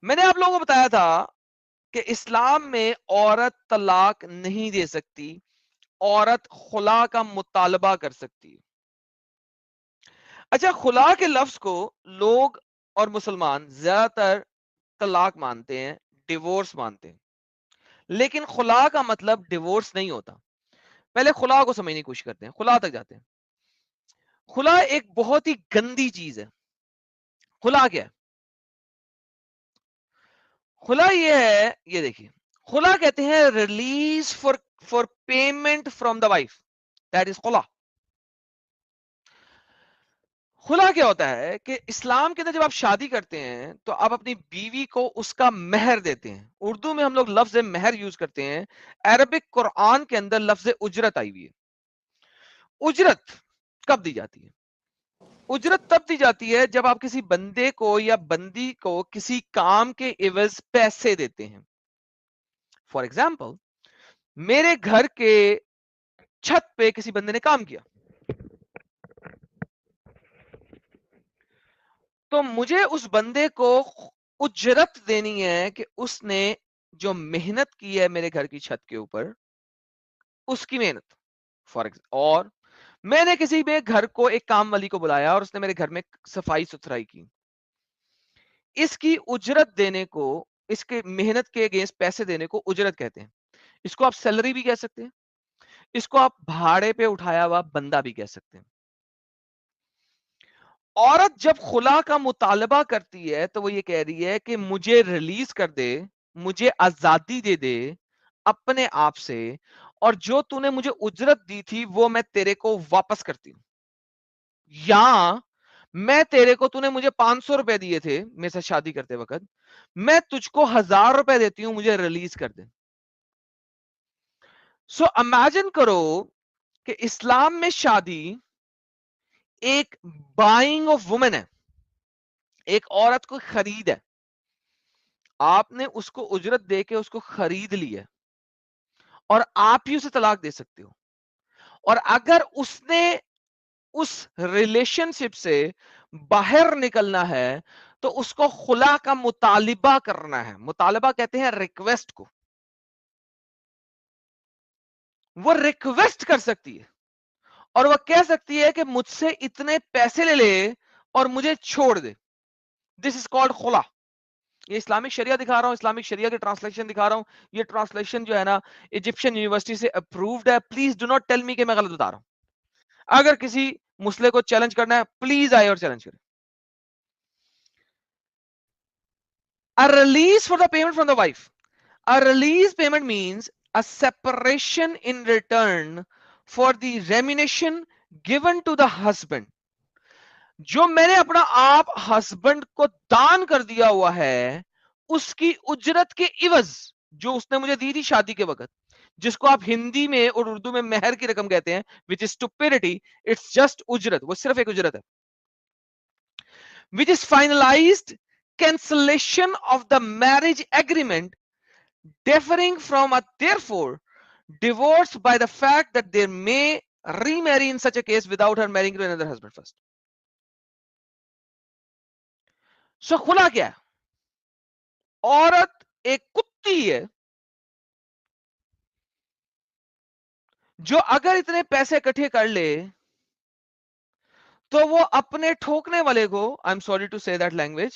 میں نے آپ لوگوں کو بتایا تھا کہ اسلام میں عورت طلاق نہیں دے سکتی، عورت خلا کا مطالبہ کر سکتی ہے۔ اچھا، خلا کے لفظ کو لوگ اور مسلمان زیادہ تر طلاق مانتے ہیں، ڈیورس مانتے ہیں، لیکن خلا کا مطلب ڈیورس نہیں ہوتا۔ پہلے خلا کو سمجھنے کی کوشش کرتے ہیں، خلا تک جاتے ہیں۔ خلا ایک بہت ہی گندی چیز ہے۔ خلا کیا ہے؟ خلا یہ ہے، یہ دیکھیے، خلا کہتے ہیں release for payment from the wife, that is خلا۔ خلا کیا ہوتا ہے کہ اسلام کے اندر جب آپ شادی کرتے ہیں تو آپ اپنی بیوی کو اس کا مہر دیتے ہیں۔ اردو میں ہم لوگ لفظ مہر یوز کرتے ہیں، عربک قرآن کے اندر لفظ اجرت آئی ہوئی ہے۔ اجرت کب دی جاتی ہے؟ اجرت تب دی جاتی ہے جب آپ کسی بندے کو یا بندی کو کسی کام کے عوض پیسے دیتے ہیں۔ فار ایگزامپل، میرے گھر کے چھت پہ کسی بندے نے کام کیا تو مجھے اس بندے کو اجرت دینی ہے کہ اس نے جو محنت کی ہے میرے گھر کی چھت کے اوپر، اس کی محنت۔ فار اور میں نے کسی بھی گھر کو ایک کام والی کو بلایا اور اس نے میرے گھر میں صفائی ستھرائی کی، اس کی اجرت دینے کو، اس کے محنت کے اگینسٹ پیسے دینے کو اجرت کہتے ہیں۔ اس کو آپ سیلری بھی کہہ سکتے ہیں، اس کو آپ بھاڑے پہ اٹھایا ہوا بندہ بھی کہہ سکتے ہیں۔ عورت جب خلا کا مطالبہ کرتی ہے تو وہ یہ کہہ رہی ہے کہ مجھے ریلیز کر دے، مجھے آزادی دے دے اپنے آپ سے، اور جو تو نے مجھے اجرت دی تھی وہ میں تیرے کو واپس کرتی ہوں، یا میں تیرے کو، تو نے مجھے 500 روپے دیے تھے میرے سے شادی کرتے وقت، میں تجھ کو 1000 روپے دیتی ہوں، مجھے ریلیز کر دے۔ سو امیجن کرو کہ اسلام میں شادی ایک بائنگ آف وومن ہے، ایک عورت کو خرید ہے، آپ نے اس کو اجرت دے کے اس کو خرید لی ہے، اور آپ ہی اسے طلاق دے سکتے ہو۔ اور اگر اس نے اس ریلیشن شپ سے باہر نکلنا ہے تو اس کو خلا کا مطالبہ کرنا ہے۔ مطالبہ کہتے ہیں ریکویسٹ کو، وہ ریکویسٹ کر سکتی ہے اور وہ کہہ سکتی ہے کہ مجھ سے اتنے پیسے لے لے اور مجھے چھوڑ دے۔ دس از کالڈ خلا۔ یہ اسلامک شریعہ دکھا رہا ہوں، اسلامک شریعہ کی ٹرانسلیشن دکھا رہا ہوں۔ یہ ٹرانسلیشن جو ہے نا ایجپشن یونیورسٹی سے اپرووڈ ہے۔ Please do not tell me کہ میں غلط بتا رہا ہوں۔ اگر کسی مسئلے کو چیلنج کرنا ہے پلیز آئے اور چیلنج کرے۔ A release for the payment from the wife. A release payment means a separation in return for the remuneration given to the husband. جو میں نے اپنا آپ ہسبینڈ کو دان کر دیا ہوا ہے، اس کی اجرت کے عوض جو اس نے مجھے دی تھی شادی کے وقت، جس کو آپ ہندی میں اور اردو میں مہر کی رقم کہتے ہیں، which is stupidity. It's just اجرت، وہ صرف ایک اجرت ہے، which is finalized cancellation of the marriage agreement differing from a therefore divorce by the fact that they may remarry in such a case without her marrying to another husband first. So خلا کیا ہے؟ عورت ایک کتی ہے جو اگر اتنے پیسے اکٹھے کر لے تو وہ اپنے ٹھوکنے والے کو، آئی ایم سوری ٹو سے دیٹ لینگویج،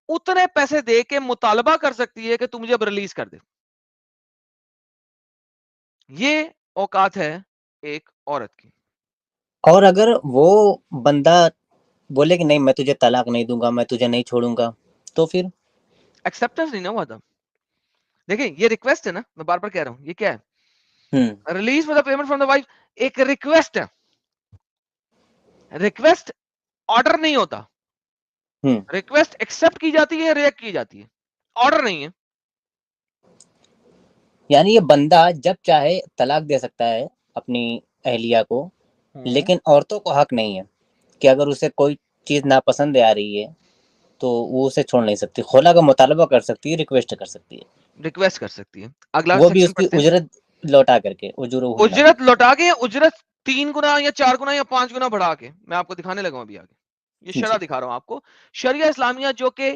اتنے پیسے دے کے مطالبہ کر سکتی ہے کہ تم مجھے اب ریلیز کر دے۔ یہ اوقات ہے ایک عورت کی۔ اور اگر وہ بندہ بولے کہ نہیں میں تجھے طلاق نہیں دوں گا، میں تجھے نہیں چھوڑوں گا، تو پھر ایکسپٹنس نہیں نہ ہوا تھا۔ دیکھیں یہ ریکویسٹ ہے نا، میں بار بار کہہ رہا ہوں، یہ کیا ہے؟ Release for the payment from the wife ایک ریکویسٹ ہے۔ ریکویسٹ آرڈر نہیں ہوتا، ریکویسٹ ایکسپٹ کی جاتی ہے، ریئیکٹ کی جاتی ہے، آرڈر نہیں ہے۔ یعنی یہ بندہ جب چاہے طلاق دے سکتا ہے اپنی اہلیہ کو، لیکن عورتوں کو حق نہیں ہے کہ اگر اسے کوئی چیز ناپسند آ رہی ہے تو وہ اسے چھوڑ نہیں سکتی، خلا کا مطالبہ کر سکتی ہے، ریکویسٹ کر سکتی ہے، ریکویسٹ کر سکتی ہے۔ اگلا وہ بھی اس سیکشن کی پڑھتے ہیں۔ اجرت لوٹا کر کے، اجرت لوٹا کے، اجرت 3 گنا یا 4 گنا یا 5 گنا بڑھا کے، میں آپ کو دکھانے لگا ہوں ابھی آگے، یہ شرح جی دکھا رہا ہوں آپ کو، شریعہ اسلامیہ جو کہ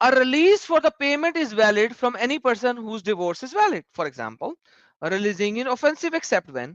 A release for the payment is valid from any person whose divorce is valid. For example, releasing in offensive except when.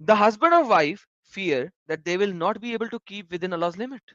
The husband or wife fear that they will not be able to keep within Allah's limit.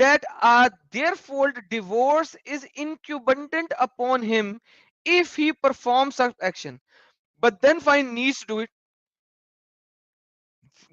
that therefore divorce is incumbent upon him if he performs such action but then find needs to do it,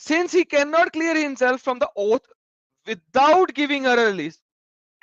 Since he cannot clear himself from the oath without giving her a release,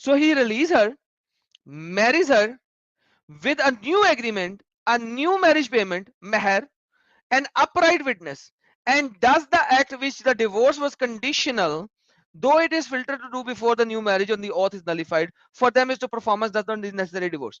So he release her, marries her with a new agreement, a new marriage payment, meher, an upright witness, and does the act which the divorce was conditional, though it is filtered to do before the new marriage on the oath is nullified, for them is to performance does not necessary divorce.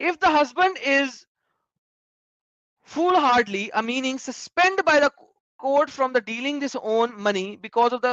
If the husband is foolhardily, meaning suspended by the court from the dealing his own money because of the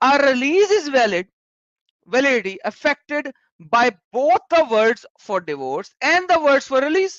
A release is validity affected by both the words for divorce and the words for release।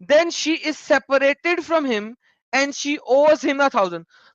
then she is separated from him and she owes him 1000,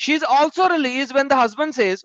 she is also released when the husband says,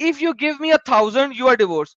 if you give me 1000 you are divorced,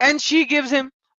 and she gives him,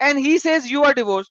and he says you are divorced,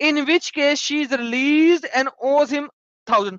in which case she is released and owes him 1000,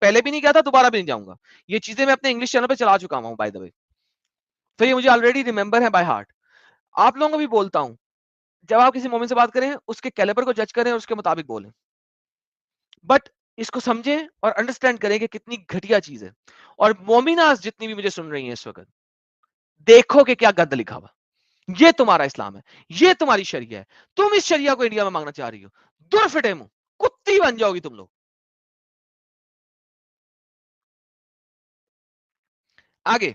پہلے بھی نہیں کیا تھا, دوبارہ بھی نہیں جاؤں گا. یہ چیزیں میں اپنے انگلش چینل پہ چلا چکا ہوں بائی دا وے, تو یہ مجھے آلریڈی ریمبر ہے بائی ہارٹ. آپ لوگوں کو بھی بولتا ہوں, جب آپ کسی مومن سے بات کریں اس کے کیلیبر کو جج کریں اور اس کے مطابق بولیں, بٹ اس کو سمجھیں اور انڈرسٹینڈ کریں کہ کتنی گھٹیا چیز ہے. اور مومناز جتنی بھی مجھے سن رہی ہیں اس وقت, دیکھو کہ کیا گد لکھا ہوا. یہ تمہارا اسلام ہے, یہ تمہاری شریعہ ہے, تم اس شریعہ کو انڈیا میں مانگنا چاہ رہی ہو, دور فٹے منہ, کتی بن جاؤ گی تم لوگ. آگے,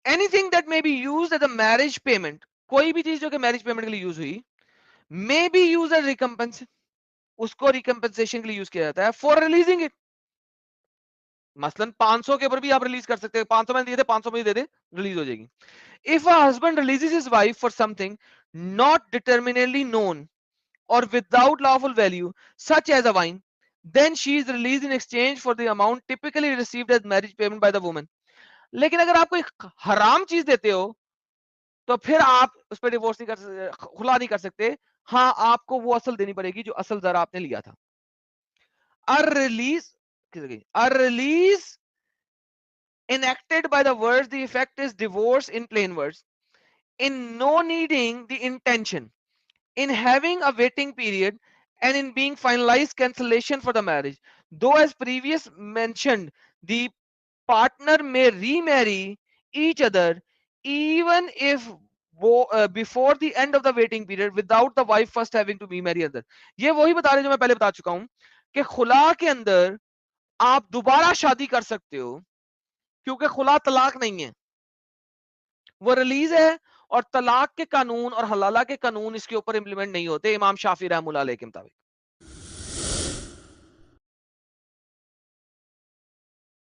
anything that may be used as a marriage payment, کوئی بھی چیز جو کہ میرج پیمنٹ کے لیے یوز ہوئی, may be use as recompense, اس کو ریکمپنسیشن کے لیے یوز کیا جاتا ہے فار ریلیزنگ اٹ. مثلا 500 کے اوپر بھی آپ ریلیز کر سکتے ہیں, 500 میں دیے تھے 500 میں دے دے, ریلیز ہو جائے گی. If a husband releases his wife for something not determinately known or without lawful value, such as a wine, then she is released in exchange for the amount typically received as marriage payment by the woman. لیکن اگر آپ کوئی حرام چیز دیتے ہو تو پھر آپ اس پہ ڈیورس نہیں کر سکتے, خلا نہیں کر سکتے. ہاں, آپ کو وہ اصل دینی پڑے گی جو اصل ذرا آپ نے لیا تھا. A release enacted by the words, the effect is divorce in plain words, in no needing the intention, in having a waiting period, and in being finalized cancellation for the marriage. Though as previous mentioned, the partner may remarry each other even if before the end of the waiting period without the wife first having to remarry other. یہ وہی بتا رہے جو میں پہلے بتا چکا ہوں کہ خلا کے اندر آپ دوبارہ شادی کر سکتے ہو, کیونکہ خلا طلاق نہیں ہے, وہ ریلیز ہے, اور طلاق کے قانون اور حلالہ کے قانون اس کے اوپر امپلیمنٹ نہیں ہوتے امام شافعی رحمۃ اللہ علیہ کے مطابق.